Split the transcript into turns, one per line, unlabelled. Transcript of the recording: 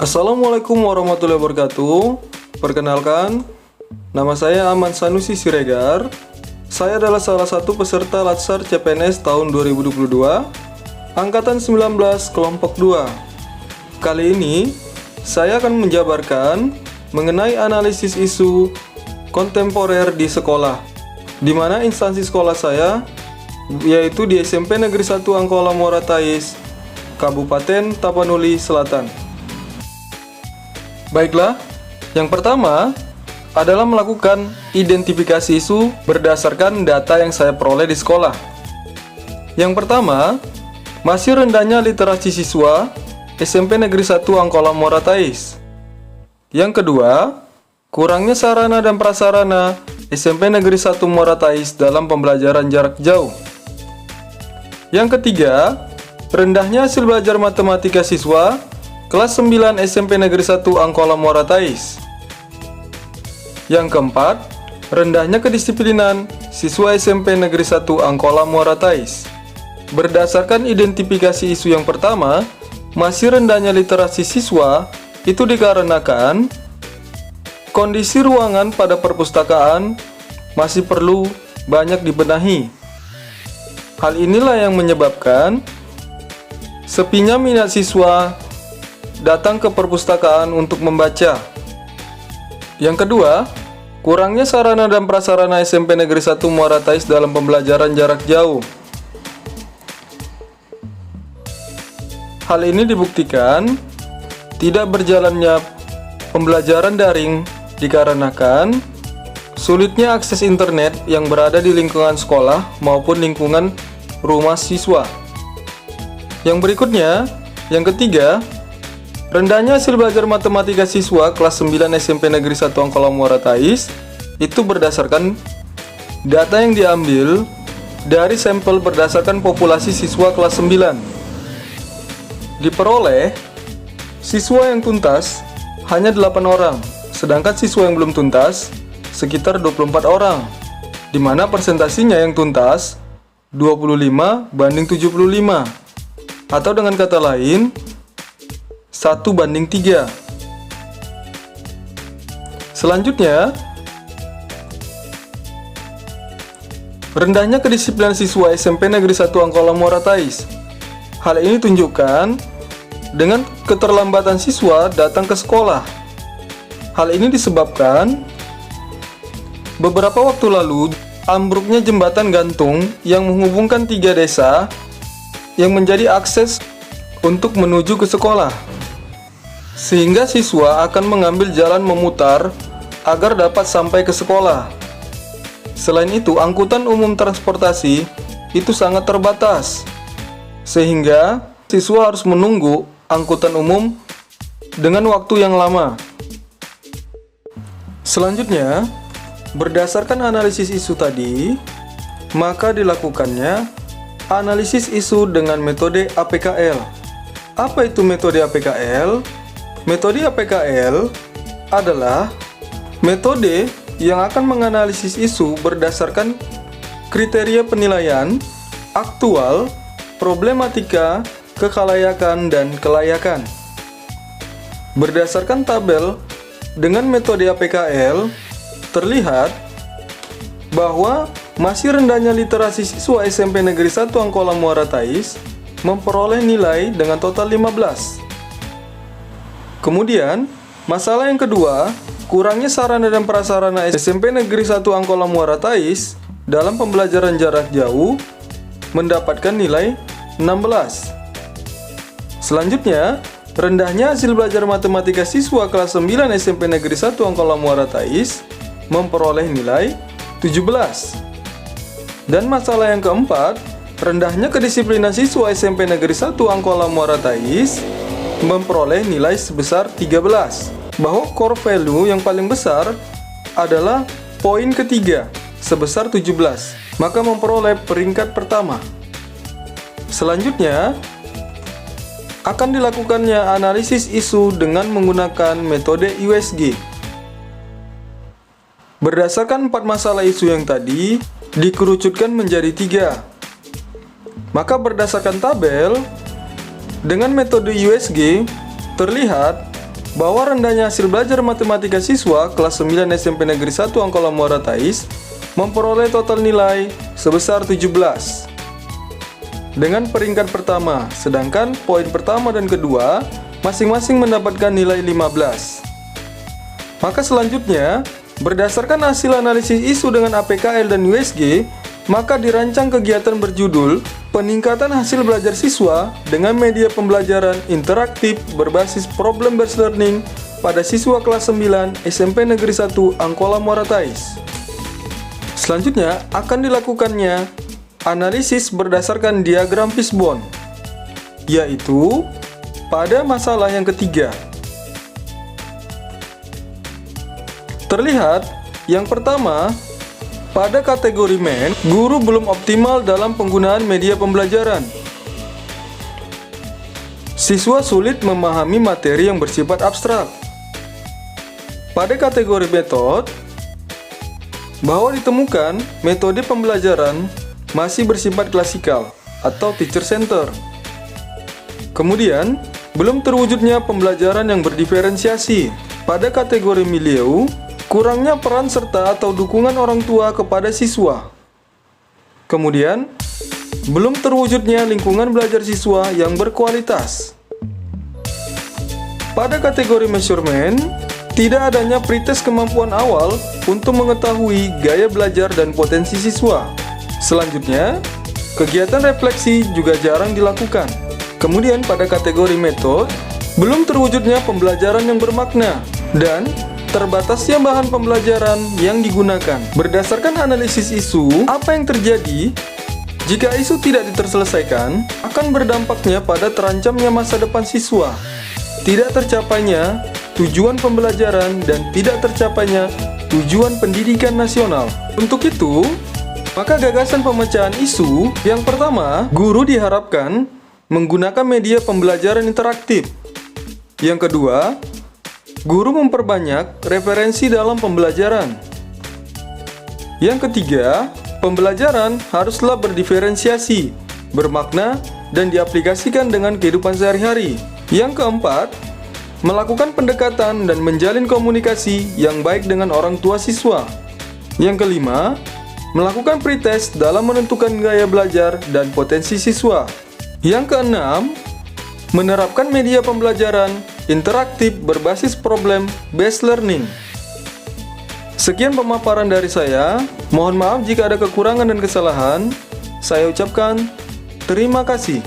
Assalamualaikum warahmatullahi wabarakatuh. Perkenalkan, nama saya Aman Sanusi Siregar. Saya adalah salah satu peserta Latsar CPNS tahun 2022, Angkatan 19 Kelompok 2. Kali ini, saya akan menjabarkan mengenai analisis isu kontemporer di sekolah, di mana instansi sekolah saya yaitu di SMP Negeri 1 Angkola Muara Thais, Kabupaten Tapanuli Selatan. Baiklah, yang pertama adalah melakukan identifikasi isu berdasarkan data yang saya peroleh di sekolah. Yang pertama, masih rendahnya literasi siswa SMP Negeri 1 Angkola Muara Thais. Yang kedua, kurangnya sarana dan prasarana SMP Negeri 1 Muara Thais dalam pembelajaran jarak jauh. Yang ketiga, rendahnya hasil belajar matematika siswa kelas 9 SMP Negeri 1 Angkola Muara Thais. Yang keempat, rendahnya kedisiplinan siswa SMP Negeri 1 Angkola Muara Thais. Berdasarkan identifikasi isu yang pertama, masih rendahnya literasi siswa itu dikarenakan kondisi ruangan pada perpustakaan masih perlu banyak dibenahi. Hal inilah yang menyebabkan sepinya minat siswa datang ke perpustakaan untuk membaca. Yang kedua, kurangnya sarana dan prasarana SMP Negeri 1 Muara Thais dalam pembelajaran jarak jauh. Hal ini dibuktikan tidak berjalannya pembelajaran daring dikarenakan sulitnya akses internet yang berada di lingkungan sekolah maupun lingkungan rumah siswa. Yang berikutnya, yang ketiga, rendahnya hasil belajar matematika siswa kelas 9 SMP Negeri 1 Angkola Muara Thais itu berdasarkan data yang diambil dari sampel berdasarkan populasi siswa kelas 9. Diperoleh, siswa yang tuntas hanya 8 orang, sedangkan siswa yang belum tuntas sekitar 24 orang, di mana persentasinya yang tuntas 25 banding 75, atau dengan kata lain 1:3. Selanjutnya, rendahnya kedisiplinan siswa SMP Negeri 1 Angkola Muara Thais. Hal ini tunjukkan dengan keterlambatan siswa datang ke sekolah. Hal ini disebabkan beberapa waktu lalu ambruknya jembatan gantung yang menghubungkan 3 desa yang menjadi akses untuk menuju ke sekolah, sehingga siswa akan mengambil jalan memutar agar dapat sampai ke sekolah. Selain itu, angkutan umum transportasi itu sangat terbatas, sehingga siswa harus menunggu angkutan umum dengan waktu yang lama. Selanjutnya, berdasarkan analisis isu tadi, maka dilakukannya analisis isu dengan metode APKL. Apa itu metode APKL? Metode APKL adalah metode yang akan menganalisis isu berdasarkan kriteria penilaian, aktual, problematika, kekalayakan, dan kelayakan. Berdasarkan tabel dengan metode APKL, terlihat bahwa masih rendahnya literasi siswa SMP Negeri 1 Angkola Muara Thais memperoleh nilai dengan total 15. Kemudian, masalah yang kedua, kurangnya sarana dan prasarana SMP Negeri 1 Angkola Muara Thais dalam pembelajaran jarak jauh mendapatkan nilai 16. Selanjutnya, rendahnya hasil belajar matematika siswa kelas 9 SMP Negeri 1 Angkola Muara Thais memperoleh nilai 17. Dan masalah yang keempat, rendahnya kedisiplinan siswa SMP Negeri 1 Angkola Muara Thais memperoleh nilai sebesar 13. Bahwa core value yang paling besar adalah poin ketiga sebesar 17, maka memperoleh peringkat pertama. Selanjutnya, akan dilakukannya analisis isu dengan menggunakan metode USG. Berdasarkan 4 masalah isu yang tadi, dikerucutkan menjadi 3. Maka berdasarkan tabel, dengan metode USG, terlihat bahwa rendahnya hasil belajar matematika siswa kelas 9 SMP Negeri 1 Angkola Muara Thais memperoleh total nilai sebesar 17 dengan peringkat pertama, sedangkan poin pertama dan kedua masing-masing mendapatkan nilai 15. Maka selanjutnya, berdasarkan hasil analisis isu dengan APKL dan USG, maka dirancang kegiatan berjudul peningkatan hasil belajar siswa dengan media pembelajaran interaktif berbasis problem-based learning pada siswa kelas 9 SMP Negeri 1 Angkola Muara Thais. Selanjutnya akan dilakukannya analisis berdasarkan diagram fishbone, yaitu pada masalah yang ketiga. Terlihat yang pertama, pada kategori men, guru belum optimal dalam penggunaan media pembelajaran. Siswa sulit memahami materi yang bersifat abstrak. Pada kategori metode, bahwa ditemukan metode pembelajaran masih bersifat klasikal atau teacher center. Kemudian, belum terwujudnya pembelajaran yang berdiferensiasi. Pada kategori milieu, kurangnya peran serta atau dukungan orang tua kepada siswa. Kemudian, belum terwujudnya lingkungan belajar siswa yang berkualitas. Pada kategori measurement, tidak adanya pretest kemampuan awal untuk mengetahui gaya belajar dan potensi siswa. Selanjutnya, kegiatan refleksi juga jarang dilakukan. Kemudian pada kategori metode, belum terwujudnya pembelajaran yang bermakna dan terbatasnya bahan pembelajaran yang digunakan. Berdasarkan analisis isu, apa yang terjadi jika isu tidak terselesaikan akan berdampaknya pada terancamnya masa depan siswa, tidak tercapainya tujuan pembelajaran, dan tidak tercapainya tujuan pendidikan nasional. Untuk itu, maka gagasan pemecahan isu yang pertama, guru diharapkan menggunakan media pembelajaran interaktif. Yang kedua, guru memperbanyak referensi dalam pembelajaran. Yang ketiga, pembelajaran haruslah berdiferensiasi, bermakna, dan diaplikasikan dengan kehidupan sehari-hari. Yang keempat, melakukan pendekatan dan menjalin komunikasi yang baik dengan orang tua siswa. Yang kelima, melakukan pretest dalam menentukan gaya belajar dan potensi siswa. Yang keenam, menerapkan media pembelajaran interaktif berbasis problem-based learning. Sekian pemaparan dari saya. Mohon maaf jika ada kekurangan dan kesalahan. Saya ucapkan terima kasih.